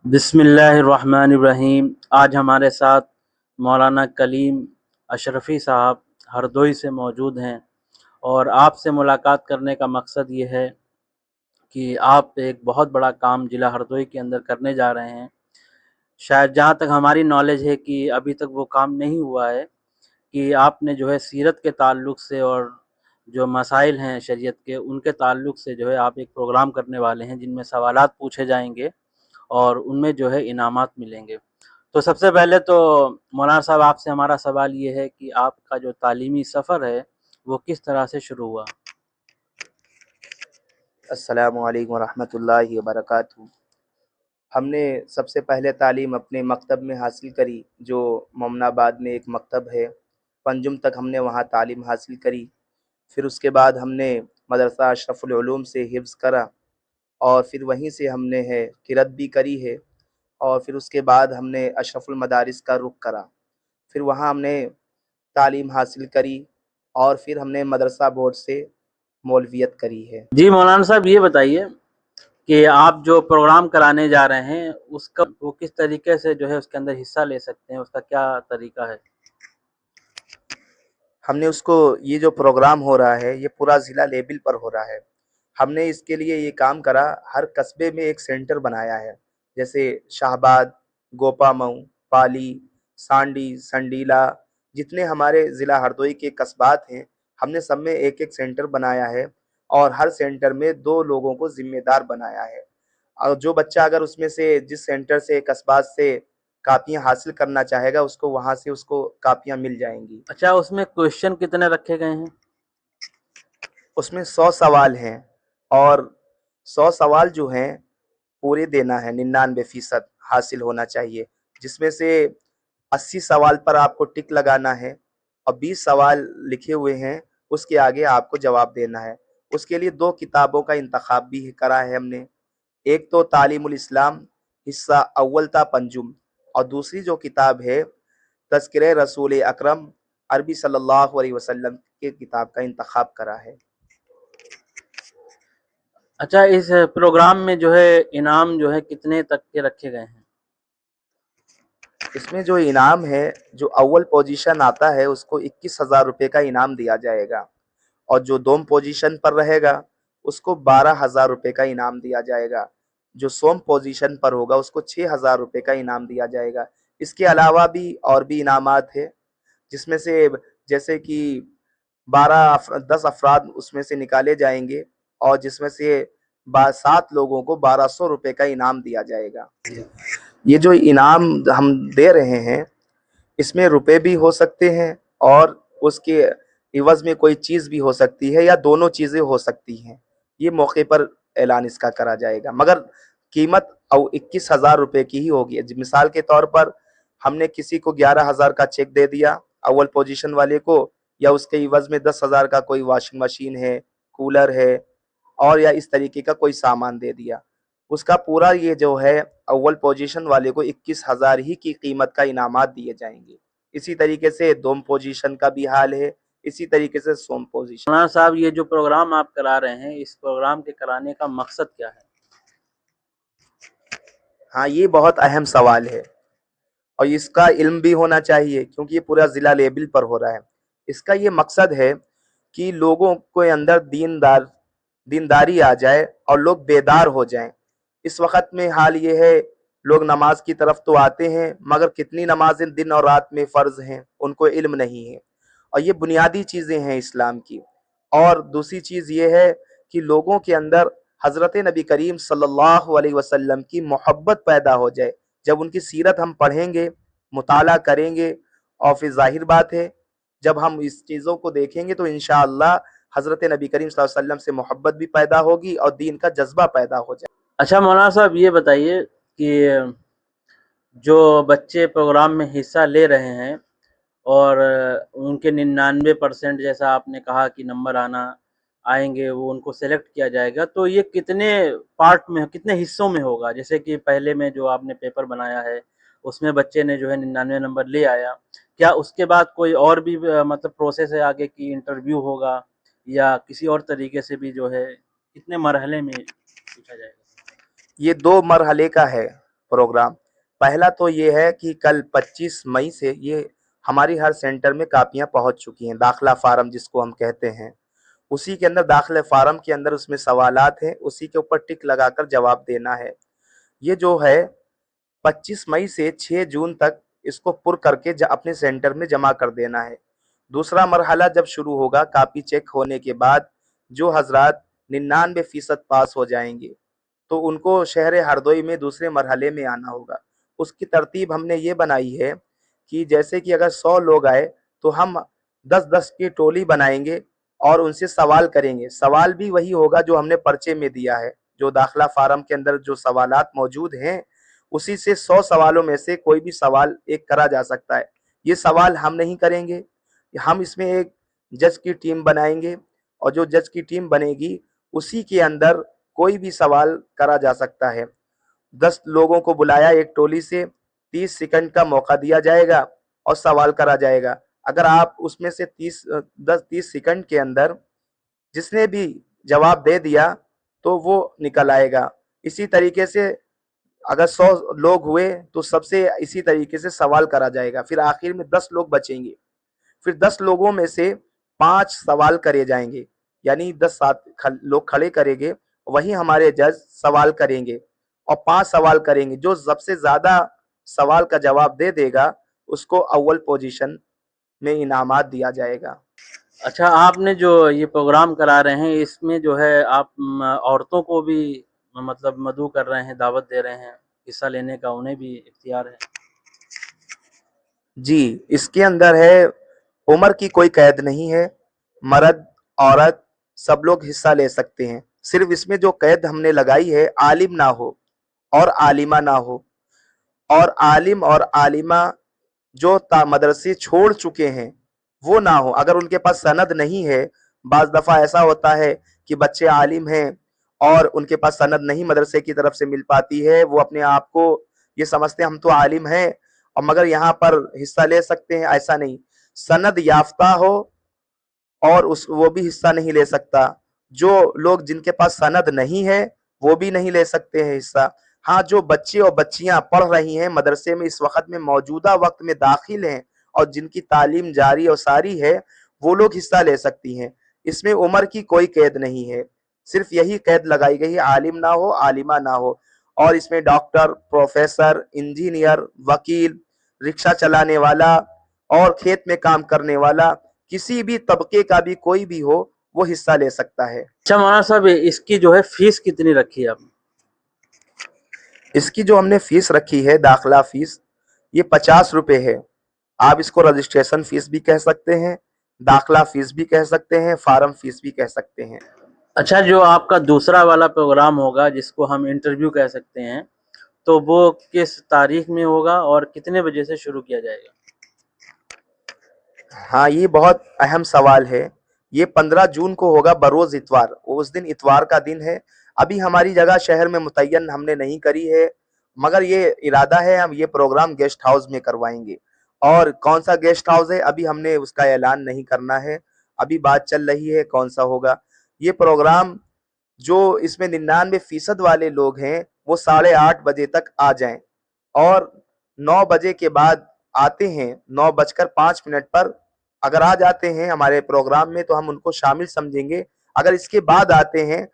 बिस्मिल्लाहिर्रहमानिर्रहीम। आज हमारे साथ मौलाना कलीम अशरफ़ी साहब हरदोई से मौजूद हैं और आपसे मुलाकात करने का मकसद ये है कि आप एक बहुत बड़ा काम ज़िला हरदोई के अंदर करने जा रहे हैं। शायद जहाँ तक हमारी नॉलेज है कि अभी तक वो काम नहीं हुआ है कि आपने जो है सीरत के ताल्लुक़ से और जो मसाइल हैं शरीयत के, उनके ताल्लुक़ से जो है आप एक प्रोग्राम करने वाले हैं जिनमें सवालात पूछे जाएंगे और उनमें जो है इनामात मिलेंगे। तो सबसे पहले तो मौलाना साहब आपसे हमारा सवाल ये है कि आपका जो तालीमी सफ़र है वो किस तरह से शुरू हुआ? अस्सलामु अलैकुम वरहमतुल्लाहि वबरकातुहू। हमने सबसे पहले तालीम अपने मकतब में हासिल करी, जो मोमनाबाद में एक मकतब है। पंजुम तक हमने वहाँ तालीम हासिल करी। फिर उसके बाद हमने मदरसा अशरफुल उलूम से हिफ्ज़ करा और फिर वहीं से हमने क़िरात भी करी है। और फिर उसके बाद हमने अशरफुल मदारिस का रुख करा। फिर वहाँ हमने तालीम हासिल करी और फिर हमने मदरसा बोर्ड से मौलवियत करी है। जी मौलाना साहब, ये बताइए कि आप जो प्रोग्राम कराने जा रहे हैं उसका वो किस तरीके से जो है उसके अंदर हिस्सा ले सकते हैं, उसका क्या तरीका है? हमने उसको, ये जो प्रोग्राम हो रहा है ये पूरा ज़िला लेवल पर हो रहा है। हमने इसके लिए ये काम करा, हर कस्बे में एक सेंटर बनाया है। जैसे शाहबाद, गोपामऊ, पाली, सांडी, संडीला, जितने हमारे ज़िला हरदोई के कस्बात हैं, हमने सब में एक एक सेंटर बनाया है और हर सेंटर में 2 लोगों को ज़िम्मेदार बनाया है। और जो बच्चा अगर उसमें से जिस सेंटर से कस्बात से कापियाँ हासिल करना चाहेगा, उसको वहाँ से उसको कापियाँ मिल जाएंगी। अच्छा, उसमें क्वेश्चन कितने रखे गए हैं? उसमें 100 सवाल हैं और 100 सवाल जो हैं पूरे देना है, 99% हासिल होना चाहिए, जिसमें से 80 सवाल पर आपको टिक लगाना है और 20 सवाल लिखे हुए हैं, उसके आगे आपको जवाब देना है। उसके लिए 2 किताबों का इंतखाब भी करा है हमने। एक तो तालीमुल इस्लाम हिस्सा अव्वल था पंजुम, और दूसरी जो किताब है तज़किरे रसूल अकरम अरबी सल्लल्लाहु अलैहि वसल्लम के किताब का इंतखाब करा है। अच्छा, इस प्रोग्राम में जो है इनाम जो है कितने तक के रखे गए हैं? इसमें जो इनाम है, जो अव्वल पोजीशन आता है उसको 21,000 रुपये का इनाम दिया जाएगा और जो दोम पोजीशन पर रहेगा उसको 12,000 रुपये का इनाम दिया जाएगा। जो सोम पोजीशन पर होगा उसको 6,000 रुपये का इनाम दिया जाएगा। इसके अलावा भी और भी इनामात है, जिसमें से जैसे कि 10 अफराद उसमें से निकाले जाएंगे और जिसमें से 7 लोगों को 1,200 रुपये का इनाम दिया जाएगा। ये जो इनाम हम दे रहे हैं, इसमें रुपए भी हो सकते हैं और उसके इवज़ में कोई चीज़ भी हो सकती है या दोनों चीज़ें हो सकती हैं। ये मौके पर ऐलान इसका करा जाएगा, मगर कीमत 21,000 रुपये की ही होगी। मिसाल के तौर पर हमने किसी को 11,000 का चेक दे दिया अव्वल पोजीशन वाले को, या उसके इवज़ में 10,000 का कोई वॉशिंग मशीन है, कूलर है और या इस तरीके का कोई सामान दे दिया। उसका पूरा ये जो है अव्वल पोजीशन वाले को 21,000 ही की कीमत का इनामात दिए जाएंगे। इसी तरीके से दोम पोजीशन का भी हाल है, इसी तरीके से सोम पोजीशन। मौलाना साहब, ये जो प्रोग्राम आप करा रहे हैं, इस प्रोग्राम के कराने का मकसद क्या है? हाँ, ये बहुत अहम सवाल है और इसका इल्म भी होना चाहिए, क्योंकि ये पूरा ज़िला लेवल पर हो रहा है। इसका ये मकसद है कि लोगों के अंदर दीनदारी आ जाए और लोग बेदार हो जाएं। इस वक्त में हाल ये है, लोग नमाज की तरफ तो आते हैं, मगर कितनी नमाजें दिन और रात में फ़र्ज हैं उनको इल्म नहीं है, और ये बुनियादी चीज़ें हैं इस्लाम की। और दूसरी चीज़ ये है कि लोगों के अंदर हज़रत नबी करीम सल्लल्लाहु अलैहि वसल्लम की मोहब्बत पैदा हो जाए। जब उनकी सीरत हम पढ़ेंगे, मुताला करेंगे, और फिर ज़ाहिर बात है जब हम इस चीज़ों को देखेंगे तो इंशाअल्लाह हज़रत नबी करीम सल्लल्लाहु अलैहि वसल्लम से मोहब्बत भी पैदा होगी और दीन का जज्बा पैदा हो जाए। अच्छा मौलाना साहब, ये बताइए कि जो बच्चे प्रोग्राम में हिस्सा ले रहे हैं और उनके 99% जैसा आपने कहा कि नंबर आएंगे, वो उनको सेलेक्ट किया जाएगा, तो ये कितने पार्ट में, कितने हिस्सों में होगा? जैसे कि पहले में जो आपने पेपर बनाया है उसमें बच्चे ने जो है 99 नंबर ले आया, क्या उसके बाद कोई और भी मतलब प्रोसेस है आगे की, इंटरव्यू होगा या किसी और तरीके से भी जो है कितने मरहले में पूछा जाएगा? ये 2 मरहले का है। प्रोग्राम। पहला तो ये है कि कल 25 मई से ये हमारी हर सेंटर में कापियां पहुंच चुकी हैं, दाखिला फार्म जिसको हम कहते हैं। उसी के अंदर दाखिले फार्म के अंदर उसमें सवालात हैं, उसी के ऊपर टिक लगाकर जवाब देना है। ये जो है 25 मई से 6 जून तक इसको पुर करके अपने सेंटर में जमा कर देना है। दूसरा मरहला जब शुरू होगा, कापी चेक होने के बाद जो हजरात 99% पास हो जाएंगे तो उनको शहर हरदोई में दूसरे मरहले में आना होगा। उसकी तरतीब हमने ये बनाई है कि जैसे कि अगर 100 लोग आए तो हम 10-10 की टोली बनाएंगे और उनसे सवाल करेंगे। सवाल भी वही होगा जो हमने पर्चे में दिया है, जो दाखिला फार्म के अंदर जो सवालात मौजूद हैं उसी से 100 सवालों में से कोई भी सवाल एक करा जा सकता है। ये सवाल हम नहीं करेंगे, हम इसमें एक जज की टीम बनाएंगे और जो जज की टीम बनेगी उसी के अंदर कोई भी सवाल करा जा सकता है। 10 लोगों को बुलाया एक टोली से, 30 सेकंड का मौका दिया जाएगा और सवाल करा जाएगा। अगर आप उसमें से 30 सेकंड के अंदर जिसने भी जवाब दे दिया तो वो निकल आएगा। इसी तरीके से अगर 100 लोग हुए तो सबसे इसी तरीके से सवाल करा जाएगा। फिर आखिर में 10 लोग बचेंगे, फिर 10 लोगों में से 5 सवाल करे जाएंगे, यानी 10 लोग खड़े करेंगे, वही हमारे जज सवाल करेंगे और 5 सवाल करेंगे। जो सबसे ज्यादा सवाल का जवाब दे देगा उसको अव्वल पोजीशन में इनामात दिया जाएगा। अच्छा, आपने जो ये प्रोग्राम करा रहे हैं इसमें जो है आप औरतों को भी मतलब मदऊ कर रहे हैं, दावत दे रहे हैं हिस्सा लेने का, उन्हें भी इख्तियार है? जी, इसके अंदर है उम्र की कोई कैद नहीं है, मर्द औरत सब लोग हिस्सा ले सकते हैं। सिर्फ इसमें जो कैद हमने लगाई है आलिम ना हो और आलिमा ना हो, और आलिम और आलिमा जो मदरसे छोड़ चुके हैं वो ना हो। अगर उनके पास सनद नहीं है, बाज दफा ऐसा होता है कि बच्चे आलिम हैं और उनके पास सनद नहीं मदरसे की तरफ से मिल पाती है, वो अपने आप को ये समझते हैं हम तो आलिम हैं और मगर यहाँ पर हिस्सा ले सकते हैं, ऐसा नहीं। सनद याफ्ता हो और वो भी हिस्सा नहीं ले सकता। जो लोग जिनके पास सनद नहीं है वो भी नहीं ले सकते हैं हिस्सा। हाँ, जो बच्चे और बच्चियां पढ़ रही हैं मदरसे में इस वक्त में, मौजूदा वक्त में दाखिल हैं और जिनकी तालीम जारी और सारी है, वो लोग हिस्सा ले सकती हैं। इसमें उम्र की कोई कैद नहीं है, सिर्फ यही कैद लगाई गई है आलिम ना हो आलिमा ना हो। और इसमें डॉक्टर, प्रोफेसर, इंजीनियर, वकील, रिक्शा चलाने वाला और खेत में काम करने वाला, किसी भी तबके का भी कोई भी हो वो हिस्सा ले सकता है। अच्छा मौलाना साहब, इसकी जो है फीस कितनी रखी है आपने? इसकी जो हमने फीस रखी है, दाखिला फीस, ये 50 रुपए है। आप इसको रजिस्ट्रेशन फीस भी कह सकते हैं, दाखिला फीस भी कह सकते हैं, फार्म फीस भी कह सकते हैं। अच्छा, जो आपका दूसरा वाला प्रोग्राम होगा जिसको हम इंटरव्यू कह सकते हैं, तो वो किस तारीख में होगा और कितने बजे से शुरू किया जाएगा? हाँ, ये बहुत अहम सवाल है। ये 15 जून को होगा, बरोज इतवार। उस दिन इतवार का दिन है। अभी हमारी जगह शहर में मुतय्यन हमने नहीं करी है, मगर ये इरादा है हम ये प्रोग्राम गेस्ट हाउस में करवाएंगे। और कौन सा गेस्ट हाउस है अभी हमने उसका ऐलान नहीं करना है, अभी बात चल रही है कौन सा होगा। ये प्रोग्राम जो इसमें 99% वाले लोग हैं वो 8:30 बजे तक आ जाएं और 9 बजे के बाद आते हैं, 9:05 पर अगर आ जाते हैं हमारे प्रोग्राम में तो हम उनको शामिल समझेंगे। अगर इसके बाद आते हैं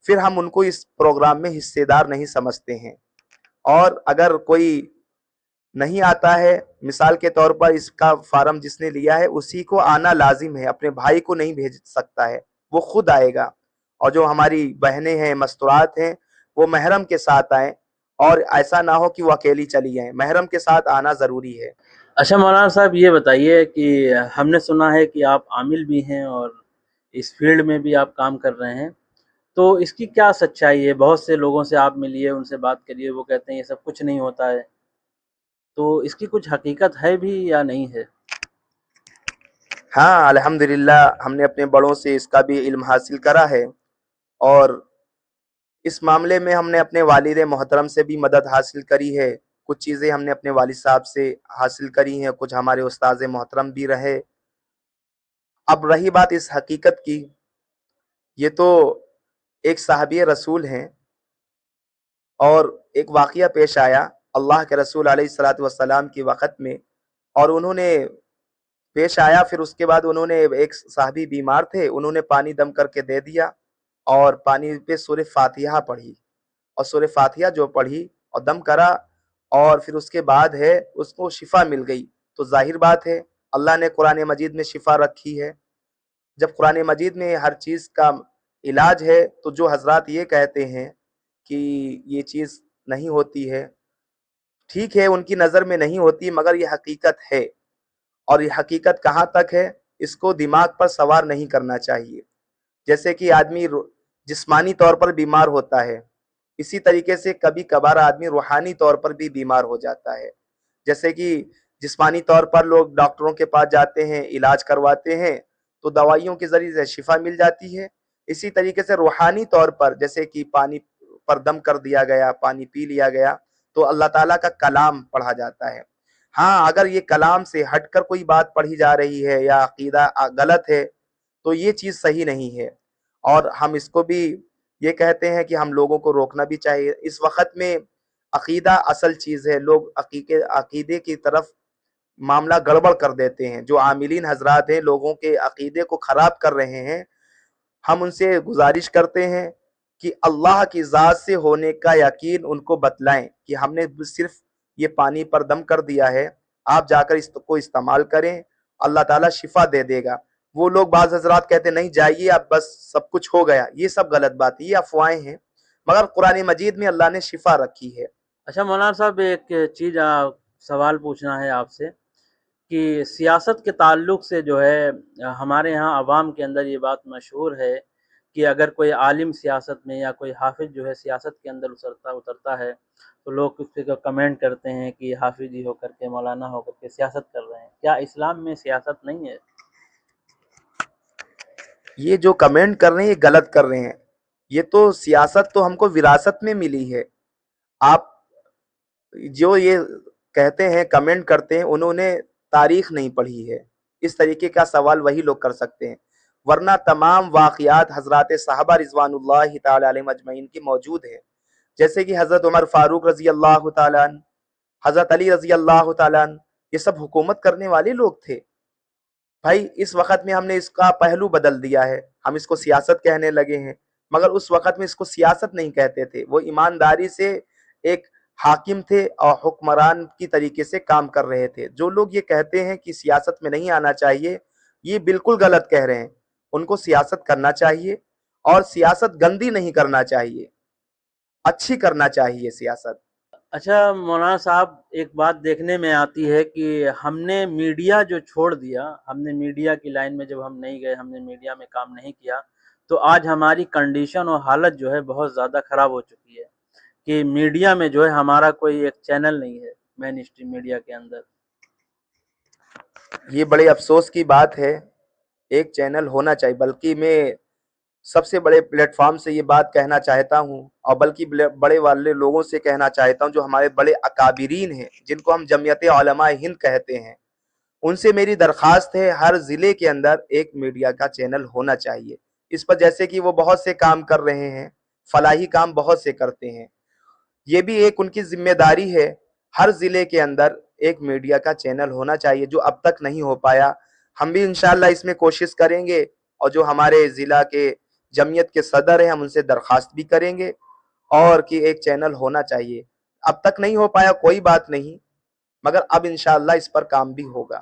फिर हम उनको इस प्रोग्राम में हिस्सेदार नहीं समझते हैं। और अगर कोई नहीं आता है, मिसाल के तौर पर इसका फार्म जिसने लिया है उसी को आना लाजिम है, अपने भाई को नहीं भेज सकता है, वो खुद आएगा। और जो हमारी बहनें हैं, मस्तूरात हैं, वो महरम के साथ आए और ऐसा ना हो कि वो अकेली चली जाए, महरम के साथ आना जरूरी है। अच्छा मौलाना साहब, ये बताइए कि हमने सुना है कि आप आमिल भी हैं और इस फील्ड में भी आप काम कर रहे हैं, तो इसकी क्या सच्चाई है? बहुत से लोगों से आप मिलिए, उनसे बात करिए, वो कहते हैं ये सब कुछ नहीं होता है, तो इसकी कुछ हकीकत है भी या नहीं है? हाँ, अल्हम्दुलिल्लाह हमने अपने बड़ों से इसका भी इल्म हासिल करा है और इस मामले में हमने अपने वालिद मोहतरम से भी मदद हासिल करी है। कुछ चीज़ें हमने अपने वालिद साहब से हासिल करी हैं, कुछ हमारे उस्ताद मोहतरम भी रहे। अब रही बात इस हकीकत की, ये तो एक साहबी रसूल हैं और एक वाक़या पेश आया اللہ کے رسول علیہ الصلوۃ والسلام کی وقت میں، اور انہوں نے پیش آیا. پھر اس کے بعد انہوں نے، ایک صحابی بیمار تھے، انہوں نے پانی دم کر کے دے دیا اور پانی پہ سورہ فاتحہ پڑھی، اور سورہ فاتحہ جو پڑھی اور دم کرا، اور پھر اس کے بعد ہے اس کو شفا مل گئی. تو ظاہر بات ہے اللہ نے قرآن مجید میں شفا رکھی ہے. جب قرآن مجید میں ہر چیز کا علاج ہے، تو جو حضرات یہ کہتے ہیں کہ یہ چیز نہیں ہوتی ہے، ٹھیک ہے، ان کی نظر میں نہیں ہوتی، مگر یہ حقیقت ہے. اور یہ حقیقت کہاں تک ہے، اس کو دماغ پر سوار نہیں کرنا چاہیے. جیسے کہ آدمی جسمانی طور پر بیمار ہوتا ہے، اسی طریقے سے کبھی کبھار آدمی روحانی طور پر بھی بیمار ہو جاتا ہے. جیسے کہ جسمانی طور پر لوگ ڈاکٹروں کے پاس جاتے ہیں، علاج کرواتے ہیں، تو دوائیوں کے ذریعے سے شفا مل جاتی ہے. اسی طریقے سے روحانی طور پر، جیسے کہ پانی پر دم کر دیا گیا، پانی پی لیا گیا، تو اللہ تعالیٰ کا کلام پڑھا جاتا ہے. ہاں، اگر یہ کلام سے ہٹ کر کوئی بات پڑھی جا رہی ہے یا عقیدہ غلط ہے، تو یہ چیز صحیح نہیں ہے. اور ہم اس کو بھی یہ کہتے ہیں کہ ہم لوگوں کو روکنا بھی چاہیے. اس وقت میں عقیدہ اصل چیز ہے. لوگ عقیدے کی طرف معاملہ گڑبڑ کر دیتے ہیں. جو عاملین حضرات ہیں، لوگوں کے عقیدے کو خراب کر رہے ہیں. ہم ان سے گزارش کرتے ہیں کہ اللہ کی ذات سے ہونے کا یقین ان کو بتلائیں کہ ہم نے صرف یہ پانی پر دم کر دیا ہے، آپ جا کر اس کو استعمال کریں، اللہ تعالیٰ شفا دے دے گا. وہ لوگ بعض حضرات کہتے نہیں جائیے اب بس سب کچھ ہو گیا. یہ سب غلط بات ہے، یہ افواہیں ہیں، مگر قرآن مجید میں اللہ نے شفا رکھی ہے. اچھا مولانا صاحب، ایک چیز سوال پوچھنا ہے آپ سے کہ سیاست کے تعلق سے جو ہے ہمارے ہاں عوام کے اندر یہ بات مشہور ہے کہ اگر کوئی عالم سیاست میں یا کوئی حافظ جو ہے سیاست کے اندر اترتا ہے تو لوگ اس پہ کمنٹ کرتے ہیں کہ حافظ جی ہو کر کے، مولانا ہو کر کے سیاست کر رہے ہیں. کیا اسلام میں سیاست نہیں ہے؟ یہ جو کمنٹ کر رہے ہیں یہ غلط کر رہے ہیں. یہ تو سیاست تو ہم کو وراثت میں ملی ہے. آپ جو یہ کہتے ہیں، کمنٹ کرتے ہیں، انہوں نے تاریخ نہیں پڑھی ہے. اس طریقے کا سوال وہی لوگ کر سکتے ہیں، ورنہ تمام واقعات حضرات صحابہ رضوان اللہ تعالی علیہم اجمعین کی موجود ہے. جیسے کہ حضرت عمر فاروق رضی اللہ تعالیٰ عنہ، حضرت علی رضی اللہ تعالیٰ عنہ، یہ سب حکومت کرنے والے لوگ تھے. بھائی اس وقت میں ہم نے اس کا پہلو بدل دیا ہے، ہم اس کو سیاست کہنے لگے ہیں، مگر اس وقت میں اس کو سیاست نہیں کہتے تھے. وہ ایمانداری سے ایک حاکم تھے اور حکمران کی طریقے سے کام کر رہے تھے. جو لوگ یہ کہتے ہیں کہ سیاست میں نہیں آنا چاہیے، یہ بالکل غلط کہہ رہے ہیں. ان کو سیاست کرنا چاہیے، اور سیاست گندی نہیں کرنا چاہیے، اچھی کرنا چاہیے سیاست. اچھا مولانا صاحب، ایک بات دیکھنے میں آتی ہے کہ ہم نے میڈیا جو چھوڑ دیا، ہم نے میڈیا کی لائن میں جب ہم نہیں گئے، ہم نے میڈیا میں کام نہیں کیا، تو آج ہماری کنڈیشن اور حالت جو ہے بہت زیادہ خراب ہو چکی ہے کہ میڈیا میں جو ہے ہمارا کوئی ایک چینل نہیں ہے مین اسٹریم میڈیا کے اندر. یہ بڑے افسوس کی بات ہے. ایک چینل ہونا چاہیے، بلکہ میں سب سے بڑے پلیٹ فارم سے یہ بات کہنا چاہتا ہوں، اور بلکہ بڑے والے لوگوں سے کہنا چاہتا ہوں جو ہمارے بڑے اکابرین ہیں، جن کو ہم جمعیت علماء ہند کہتے ہیں. ان سے میری درخواست ہے، ہر ضلع کے اندر ایک میڈیا کا چینل ہونا چاہیے. اس پر جیسے کہ وہ بہت سے کام کر رہے ہیں، فلاحی کام بہت سے کرتے ہیں، یہ بھی ایک ان کی ذمہ داری ہے. ہر ضلع کے اندر ایک میڈیا کا چینل ہونا چاہیے، جو اب تک نہیں ہو پایا. ہم بھی انشاءاللہ اس میں کوشش کریں گے، اور جو ہمارے ضلع کے جمعیت کے صدر ہیں، ہم ان سے درخواست بھی کریں گے اور کہ ایک چینل ہونا چاہیے. اب تک نہیں ہو پایا کوئی بات نہیں، مگر اب انشاءاللہ اس پر کام بھی ہوگا.